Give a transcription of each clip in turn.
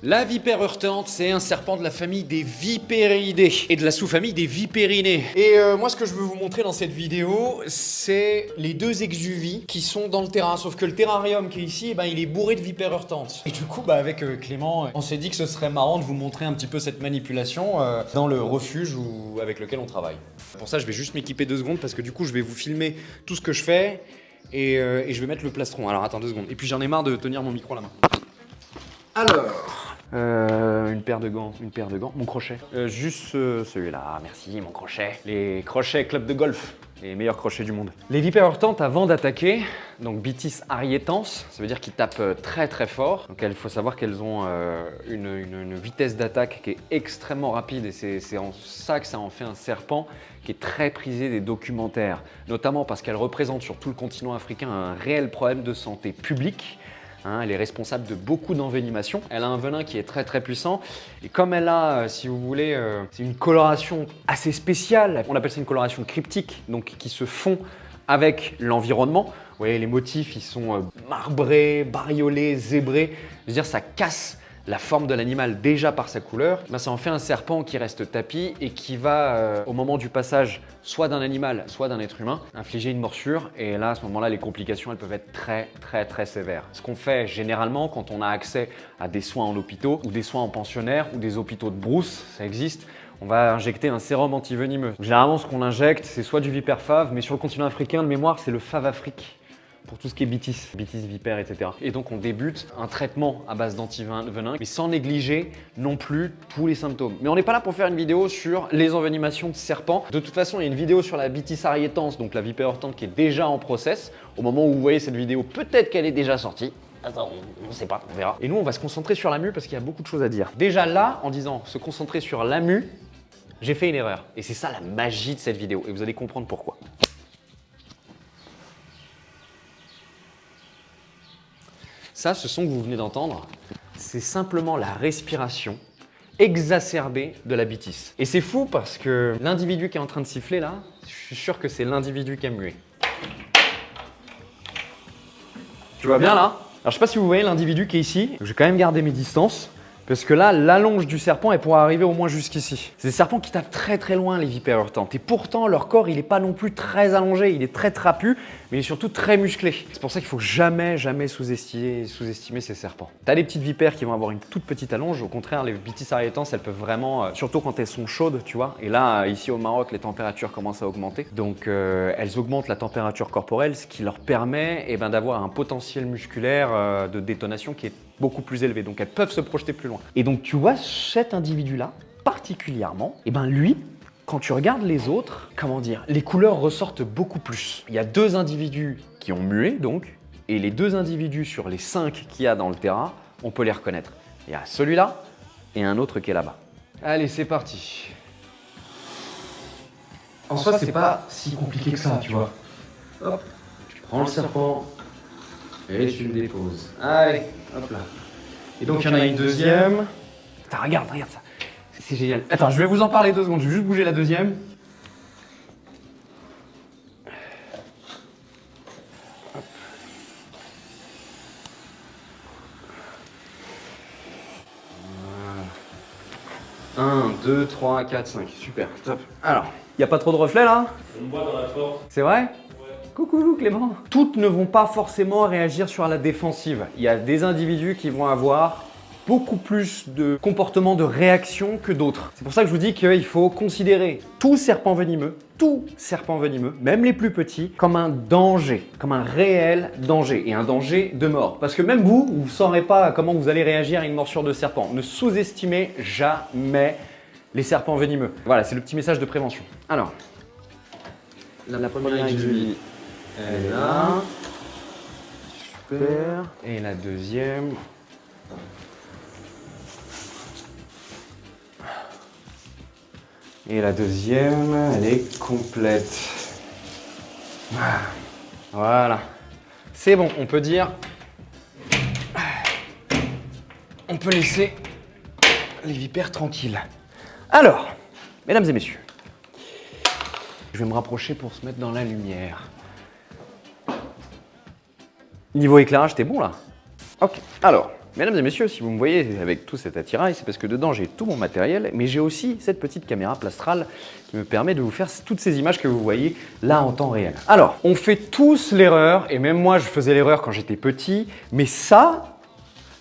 La vipère heurtante, c'est un serpent de la famille des vipéridae et de la sous-famille des vipérinées. Et moi, ce que je veux vous montrer dans cette vidéo, c'est les deux exuvies qui sont dans le terrain. Sauf que le terrarium qui est ici, eh ben, il est bourré de vipères heurtantes. Et du coup, bah, avec Clément, on s'est dit que ce serait marrant de vous montrer un petit peu cette manipulation dans le refuge avec lequel on travaille. Pour ça, je vais juste m'équiper 2 secondes parce que du coup, je vais vous filmer tout ce que je fais et je vais mettre le plastron. Alors, attends 2 secondes. Et puis, j'en ai marre de tenir mon micro à la main. Alors, une paire de gants, mon crochet. Juste celui-là, merci, mon crochet. Les crochets club de golf, les meilleurs crochets du monde. Les vipères heurtantes, avant d'attaquer, donc Bitis arietans, ça veut dire qu'ils tapent très très fort. Donc il faut savoir qu'elles ont une vitesse d'attaque qui est extrêmement rapide et c'est en ça que ça en fait un serpent qui est très prisé des documentaires, notamment parce qu'elle représente sur tout le continent africain un réel problème de santé publique. Elle est responsable de beaucoup d'envenimation. Elle a un venin qui est très très puissant. Et comme elle a, si vous voulez, c'est une coloration assez spéciale. On appelle ça une coloration cryptique, donc qui se fond avec l'environnement. Vous voyez, les motifs, ils sont marbrés, bariolés, zébrés. Je veux dire, ça casse la forme de l'animal déjà par sa couleur. Ben, ça en fait un serpent qui reste tapi et qui va, au moment du passage, soit d'un animal, soit d'un être humain, infliger une morsure. Et là, à ce moment-là, les complications, elles peuvent être très, très, très sévères. Ce qu'on fait généralement quand on a accès à des soins en hôpitaux ou des soins en pensionnaire ou des hôpitaux de brousse, ça existe. On va injecter un sérum antivenimeux. Généralement, ce qu'on injecte, c'est soit du vipère-fave, mais sur le continent africain, de mémoire, c'est le Favafrique. Pour tout ce qui est bitis, vipère, etc. Et donc on débute un traitement à base d'antivenin, mais sans négliger non plus tous les symptômes. Mais on n'est pas là pour faire une vidéo sur les envenimations de serpents. De toute façon, il y a une vidéo sur la Bitis arietans, donc la vipère heurtante qui est déjà en process. Au moment où vous voyez cette vidéo, peut-être qu'elle est déjà sortie. Attends, on ne sait pas, on verra. Et nous, on va se concentrer sur la mue parce qu'il y a beaucoup de choses à dire. Déjà là, en disant se concentrer sur la mue, j'ai fait une erreur. Et c'est ça la magie de cette vidéo. Et vous allez comprendre pourquoi. Ça, ce son que vous venez d'entendre, c'est simplement la respiration exacerbée de la bitis. Et c'est fou parce que l'individu qui est en train de siffler là, je suis sûr que c'est l'individu qui a mué. Tu vois bien là? Alors je sais pas si vous voyez l'individu qui est ici, je vais quand même garder mes distances. Parce que là, l'allonge du serpent, elle pourra arriver au moins jusqu'ici. C'est des serpents qui tapent très très loin, les vipères heurtantes. Et pourtant, leur corps, il n'est pas non plus très allongé, il est très trapu, mais il est surtout très musclé. C'est pour ça qu'il faut jamais sous-estimer ces serpents. T'as les petites vipères qui vont avoir une toute petite allonge. Au contraire, les Bitis arietans, elles peuvent vraiment, surtout quand elles sont chaudes, tu vois. Et là, ici au Maroc, les températures commencent à augmenter. Donc, elles augmentent la température corporelle, ce qui leur permet d'avoir un potentiel musculaire de détonation qui est beaucoup plus élevé, donc elles peuvent se projeter plus loin. Et donc tu vois cet individu-là, particulièrement, lui, quand tu regardes les autres, comment dire, les couleurs ressortent beaucoup plus. Il y a 2 individus qui ont mué, donc, et les 2 individus sur les 5 qu'il y a dans le terrain, on peut les reconnaître. Il y a celui-là et un autre qui est là-bas. Allez, c'est parti. En soi, c'est pas si compliqué que ça, tu vois. Hop, tu prends le serpent et tu le déposes. Allez, hop là. Et donc, il y en a une deuxième. Attends, regarde ça. C'est génial. Attends, je vais vous en parler 2 secondes. Je vais juste bouger la deuxième. Hop. 1, 2, 3, 4, 5. Super, top. Alors, il n'y a pas trop de reflets là? On me voit dans la porte. C'est vrai? Coucou Clément. Toutes ne vont pas forcément réagir sur la défensive. Il y a des individus qui vont avoir beaucoup plus de comportements de réaction que d'autres. C'est pour ça que je vous dis qu'il faut considérer tout serpent venimeux, même les plus petits, comme un danger, comme un réel danger et un danger de mort. Parce que même vous ne saurez pas comment vous allez réagir à une morsure de serpent. Ne sous-estimez jamais les serpents venimeux. Voilà, c'est le petit message de prévention. Alors, la première exuvie, elle est là. Super. Et la deuxième. Et la deuxième, elle est complète. Voilà. C'est bon, on peut dire. On peut laisser les vipères tranquilles. Alors, mesdames et messieurs, je vais me rapprocher pour se mettre dans la lumière. Niveau éclairage, t'es bon là? Ok, alors, mesdames et messieurs, si vous me voyez avec tout cet attirail, c'est parce que dedans j'ai tout mon matériel, mais j'ai aussi cette petite caméra Plastral qui me permet de vous faire toutes ces images que vous voyez là en temps réel. Alors, on fait tous l'erreur, et même moi je faisais l'erreur quand j'étais petit, mais ça,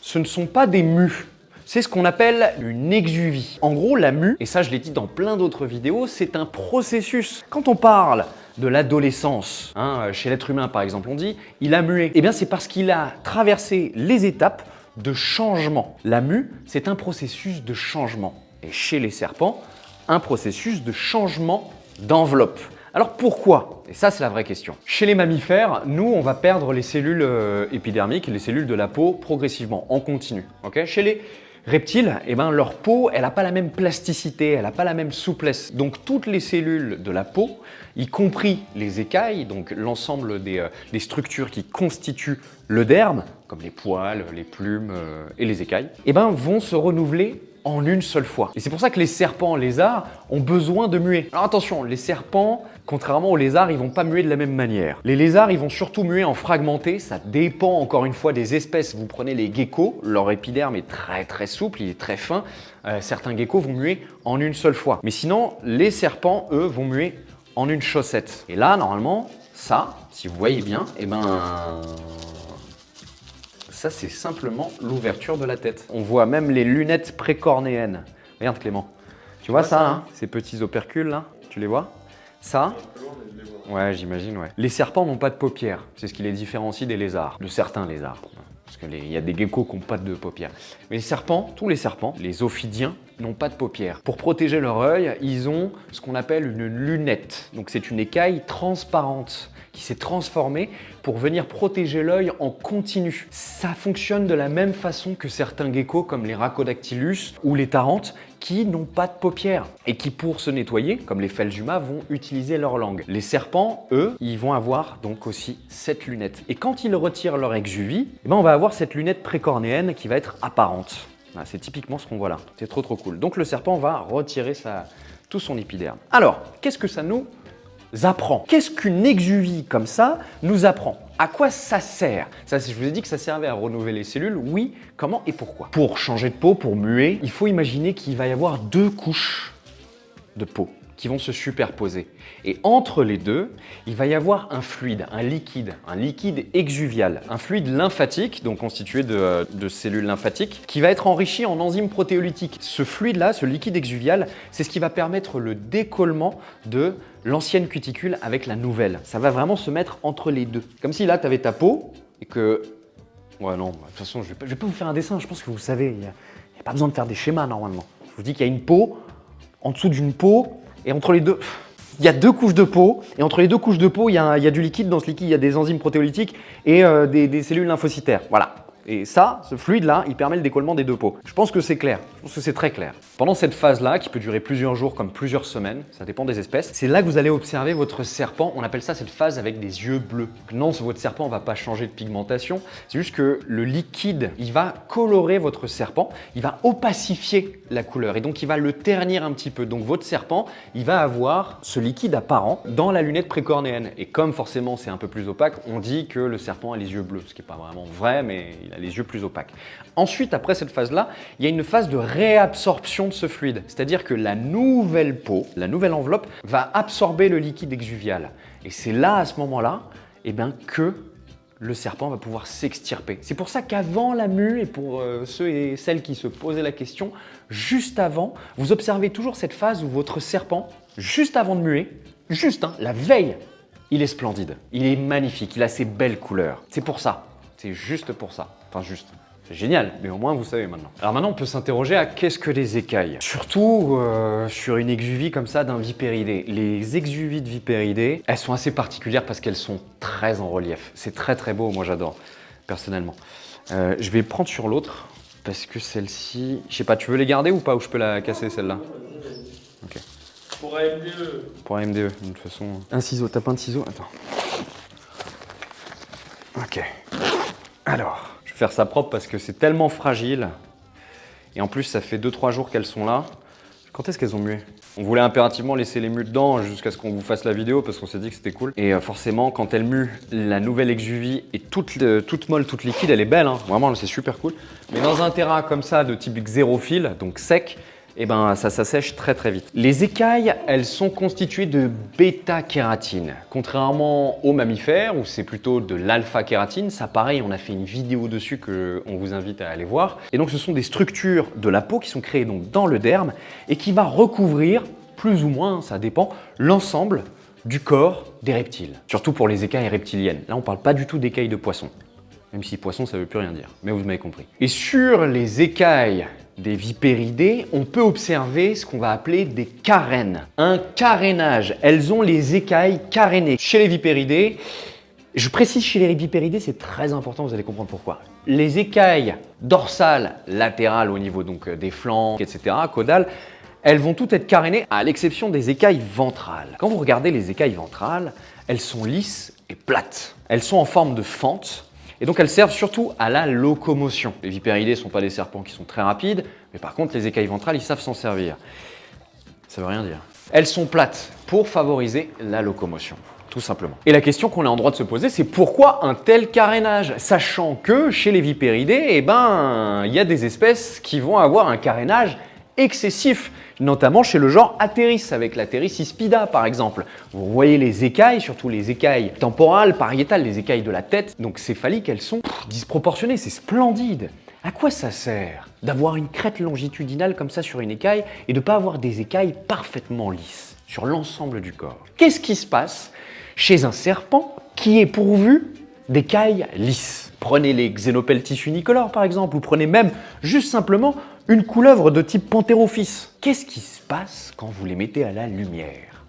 ce ne sont pas des mues. C'est ce qu'on appelle une exuvie. En gros, la mue, et ça je l'ai dit dans plein d'autres vidéos, c'est un processus. Quand on parle de l'adolescence, chez l'être humain par exemple, on dit « il a mué ». Eh bien c'est parce qu'il a traversé les étapes de changement. La mue, c'est un processus de changement. Et chez les serpents, un processus de changement d'enveloppe. Alors pourquoi? Et ça c'est la vraie question. Chez les mammifères, nous on va perdre les cellules épidermiques, les cellules de la peau progressivement, en continu. Okay, chez les reptiles, eh ben, leur peau, elle n'a pas la même plasticité, elle n'a pas la même souplesse. Donc toutes les cellules de la peau, y compris les écailles, donc l'ensemble des structures qui constituent le derme, comme les poils, les plumes et les écailles, eh ben, vont se renouveler en une seule fois. Et c'est pour ça que les serpents lézards ont besoin de muer. Alors attention, les serpents, contrairement aux lézards, ils vont pas muer de la même manière. Les lézards, ils vont surtout muer en fragmenté. Ça dépend encore une fois des espèces. Vous prenez les geckos, leur épiderme est très souple, il est très fin. Certains geckos vont muer en une seule fois. Mais sinon, les serpents, eux, vont muer en une chaussette. Et là, normalement, ça, si vous voyez bien, eh ben... ça, c'est simplement l'ouverture de la tête. On voit même les lunettes précornéennes. Regarde Clément. Tu vois ça, là, ces petits opercules, là? Tu les vois? Ça? Ouais, j'imagine, ouais. Les serpents n'ont pas de paupières. C'est ce qui les différencie des lézards. De certains lézards. Parce qu'il y a des geckos qui n'ont pas de paupières. Mais les serpents, tous les serpents, les ophidiens, n'ont pas de paupières. Pour protéger leur œil, ils ont ce qu'on appelle une lunette. Donc c'est une écaille transparente qui s'est transformée pour venir protéger l'œil en continu. Ça fonctionne de la même façon que certains geckos comme les Rhacodactylus ou les tarantes qui n'ont pas de paupières et qui pour se nettoyer, comme les Feldjuma, vont utiliser leur langue. Les serpents, eux, ils vont avoir donc aussi cette lunette. Et quand ils retirent leur exuvie, eh ben on va avoir cette lunette précornéenne qui va être apparente. Voilà, c'est typiquement ce qu'on voit là. C'est trop cool. Donc le serpent va retirer tout son épiderme. Alors, qu'est-ce que ça nous apprend? Qu'est-ce qu'une exuvie comme ça nous apprend? À quoi ça sert? Ça, je vous ai dit que ça servait à renouveler les cellules. Oui, comment et pourquoi? Pour changer de peau, pour muer, il faut imaginer qu'il va y avoir 2 couches de peau qui vont se superposer. Et entre les deux, il va y avoir un fluide, un liquide exuvial, un fluide lymphatique, donc constitué de cellules lymphatiques, qui va être enrichi en enzymes protéolytiques. Ce fluide-là, ce liquide exuvial, c'est ce qui va permettre le décollement de l'ancienne cuticule avec la nouvelle. Ça va vraiment se mettre entre les deux. Comme si là, tu avais ta peau et que... Ouais, non, de toute façon, je vais pas vous faire un dessin, je pense que vous savez, il n'y a pas besoin de faire des schémas normalement. Je vous dis qu'il y a une peau, en dessous d'une peau, et entre les deux, il y a 2 couches de peau. Et entre les 2 couches de peau, il y a du liquide. Dans ce liquide, il y a des enzymes protéolytiques et des cellules lymphocytaires. Voilà. Et ça, ce fluide-là, il permet le décollement des 2 peaux. Je pense que c'est clair. Je pense que c'est très clair. Pendant cette phase-là, qui peut durer plusieurs jours comme plusieurs semaines, ça dépend des espèces, c'est là que vous allez observer votre serpent. On appelle ça cette phase avec des yeux bleus. Non, votre serpent ne va pas changer de pigmentation. C'est juste que le liquide, il va colorer votre serpent. Il va opacifier la couleur et donc il va le ternir un petit peu. Donc votre serpent, il va avoir ce liquide apparent dans la lunette précornéenne. Et comme forcément c'est un peu plus opaque, on dit que le serpent a les yeux bleus. Ce qui n'est pas vraiment vrai, mais il a les yeux plus opaques. Ensuite, après cette phase-là, il y a une phase de réabsorption de ce fluide. C'est-à-dire que la nouvelle peau, la nouvelle enveloppe, va absorber le liquide exuvial. Et c'est là, à ce moment-là, eh ben, que le serpent va pouvoir s'extirper. C'est pour ça qu'avant la mue, et pour ceux et celles qui se posaient la question, juste avant, vous observez toujours cette phase où votre serpent, juste avant de muer, la veille, il est splendide, il est magnifique, il a ses belles couleurs. C'est pour ça, c'est juste pour ça. Enfin juste, c'est génial, mais au moins vous savez maintenant. Alors maintenant on peut s'interroger à qu'est-ce que les écailles? Surtout sur une exuvie comme ça d'un vipéridé. Les exuvies de vipéridés, elles sont assez particulières parce qu'elles sont très en relief. C'est très beau, moi j'adore, personnellement. Je vais prendre sur l'autre, parce que celle-ci... Je sais pas, tu veux les garder ou pas? Ou je peux la casser celle-là? Ok. Pour AMDE. Pour AMDE, de toute façon. Un ciseau, t'as pas un ciseau? Attends. Ok. Alors... faire ça propre parce que c'est tellement fragile et en plus ça fait 2-3 jours qu'elles sont là. Quand est-ce qu'elles ont mué? On voulait impérativement laisser les mues dedans jusqu'à ce qu'on vous fasse la vidéo parce qu'on s'est dit que c'était cool. Et forcément, quand elle mue, la nouvelle exuvie est toute molle, toute liquide, elle est belle, hein. Vraiment, c'est super cool. Mais dans un terrain comme ça, de type xérophile, donc sec, eh ben, ça s'assèche très très vite. Les écailles, elles sont constituées de bêta-kératine. Contrairement aux mammifères, où c'est plutôt de l'alpha-kératine, ça pareil, on a fait une vidéo dessus qu'on vous invite à aller voir. Et donc ce sont des structures de la peau qui sont créées donc dans le derme et qui va recouvrir, plus ou moins, ça dépend, l'ensemble du corps des reptiles. Surtout pour les écailles reptiliennes. Là, on ne parle pas du tout d'écailles de poisson. Même si poisson, ça ne veut plus rien dire. Mais vous m'avez compris. Et sur les écailles des vipéridés, on peut observer ce qu'on va appeler des carènes. Un carénage. Elles ont les écailles carénées. Chez les vipéridés, je précise chez les vipéridés, c'est très important, vous allez comprendre pourquoi. Les écailles dorsales, latérales au niveau donc des flancs, etc., caudales, elles vont toutes être carénées à l'exception des écailles ventrales. Quand vous regardez les écailles ventrales, elles sont lisses et plates. Elles sont en forme de fente. Et donc elles servent surtout à la locomotion. Les vipéridés ne sont pas des serpents qui sont très rapides, mais par contre les écailles ventrales, ils savent s'en servir. Ça veut rien dire. Elles sont plates pour favoriser la locomotion, tout simplement. Et la question qu'on est en droit de se poser, c'est pourquoi un tel carénage? Sachant que chez les vipéridés, eh ben, il y a des espèces qui vont avoir un carénage excessif, notamment chez le genre Atheris, avec l'Atheris ispida par exemple. Vous voyez les écailles, surtout les écailles temporales, pariétales, les écailles de la tête, donc céphaliques, elles sont disproportionnées, c'est splendide. À quoi ça sert d'avoir une crête longitudinale comme ça sur une écaille et de ne pas avoir des écailles parfaitement lisses sur l'ensemble du corps? Qu'est-ce qui se passe chez un serpent qui est pourvu d'écailles lisses? Prenez les Xenopeltis unicolores par exemple, ou prenez même juste simplement une couleuvre de type Pantherophis. Qu'est-ce qui se passe quand vous les mettez à la lumière?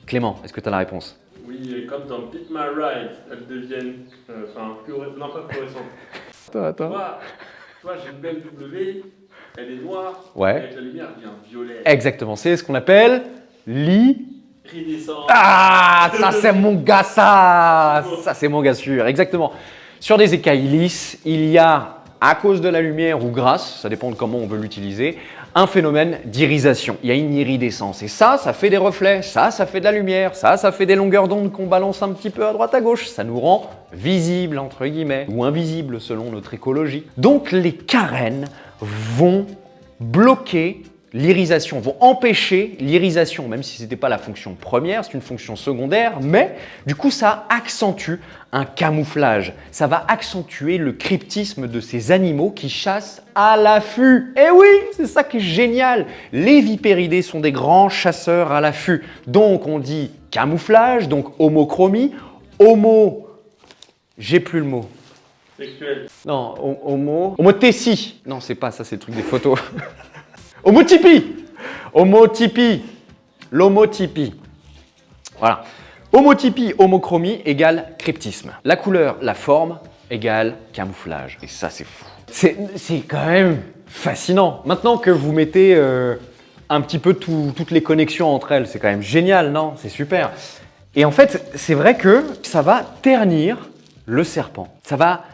Clément, est-ce que tu as la réponse? Oui, comme dans Beat My Ride, elles deviennent. Non, pas fluorescentes. Attends. Toi, j'ai une belle W, elle est noire, Ouais. avec la lumière, elle devient violet. Exactement, c'est ce qu'on appelle Iridescent. Ah, ça c'est mon gars, ça c'est mon gars sûr, exactement. Sur des écailles lisses, il y a, à cause de la lumière ou grâce, ça dépend de comment on veut l'utiliser, un phénomène d'irisation. Il y a une iridescence et ça fait des reflets, ça fait de la lumière, ça fait des longueurs d'onde qu'on balance un petit peu à droite à gauche. Ça nous rend visibles, entre guillemets, ou invisibles selon notre écologie. Donc les carènes vont bloquer l'irisation, vont empêcher l'irisation, même si ce n'était pas la fonction première, c'est une fonction secondaire, mais du coup ça accentue un camouflage, ça va accentuer le cryptisme de ces animaux qui chassent à l'affût. Et oui, c'est ça qui est génial. Les vipéridés sont des grands chasseurs à l'affût, donc on dit camouflage, donc homochromie, j'ai plus le mot. Sexuel. Non, homothétie. Non, c'est pas ça, c'est le truc des photos. Homotypie. L'homotypie. Voilà. Homotypie, homochromie égale cryptisme. La couleur, la forme égale camouflage. Et ça, c'est fou. C'est quand même fascinant. Maintenant que vous mettez un petit peu toutes les connexions entre elles, c'est quand même génial, non? C'est super. Et en fait, c'est vrai que ça va ternir le serpent. Ça va...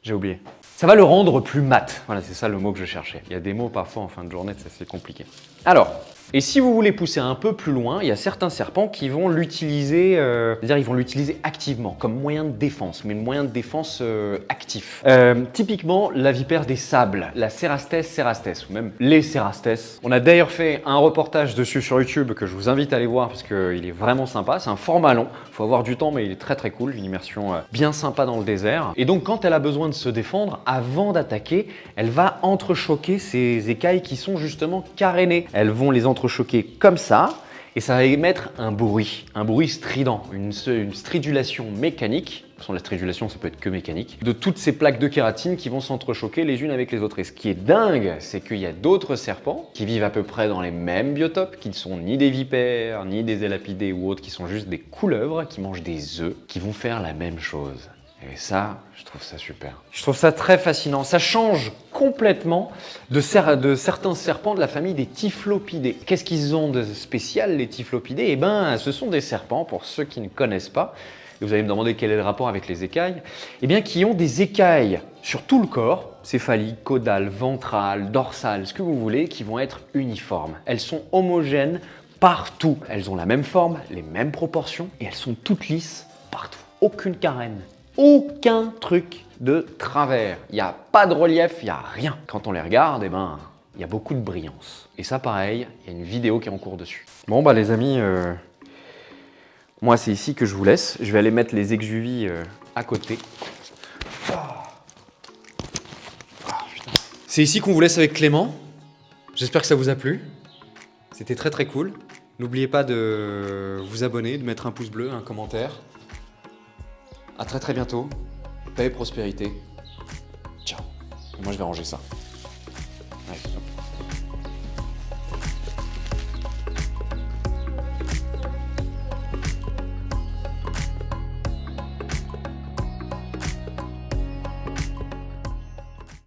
J'ai oublié. Ça va le rendre plus mat. Voilà, c'est ça le mot que je cherchais. Il y a des mots parfois en fin de journée, ça c'est compliqué. Alors, et si vous voulez pousser un peu plus loin, il y a certains serpents qui vont l'utiliser, c'est-à-dire ils vont l'utiliser activement, comme moyen de défense, mais moyen de défense actif. Typiquement, la vipère des sables, la Cerastes cerastes, ou même les Cerastes. On a d'ailleurs fait un reportage dessus sur YouTube que je vous invite à aller voir parce qu'il est vraiment sympa. C'est un format long, il faut avoir du temps, mais il est très très cool, une immersion bien sympa dans le désert. Et donc quand elle a besoin de se défendre, avant d'attaquer, elle va entrechoquer ses écailles qui sont justement carénées. Elles vont les entrechoquer comme ça, et ça va émettre un bruit strident, une stridulation mécanique. De toute façon, la stridulation, ça peut être que mécanique, de toutes ces plaques de kératine qui vont s'entrechoquer les unes avec les autres. Et ce qui est dingue, c'est qu'il y a d'autres serpents qui vivent à peu près dans les mêmes biotopes, qui ne sont ni des vipères, ni des élapidés ou autres, qui sont juste des couleuvres, qui mangent des œufs, qui vont faire la même chose. Et ça, je trouve ça super. Je trouve ça très fascinant. Ça change complètement de certains serpents de la famille des Typhlopidés. Qu'est-ce qu'ils ont de spécial, les Typhlopidés? Eh bien, ce sont des serpents, pour ceux qui ne connaissent pas, et vous allez me demander quel est le rapport avec les écailles, eh bien, qui ont des écailles sur tout le corps, céphalique, caudale, ventrale, dorsale, ce que vous voulez, qui vont être uniformes. Elles sont homogènes partout. Elles ont la même forme, les mêmes proportions et elles sont toutes lisses partout. Aucune carène, aucun truc de travers. Il n'y a pas de relief, il n'y a rien. Quand on les regarde, eh ben, il y a beaucoup de brillance. Et ça, pareil, il y a une vidéo qui est en cours dessus. Bon, bah les amis, moi, c'est ici que je vous laisse. Je vais aller mettre les exuvis à côté. C'est ici qu'on vous laisse avec Clément. J'espère que ça vous a plu. C'était très très cool. N'oubliez pas de vous abonner, de mettre un pouce bleu, un commentaire. À très très bientôt. Paix et prospérité. Ciao. Et moi je vais ranger ça. Allez, hop.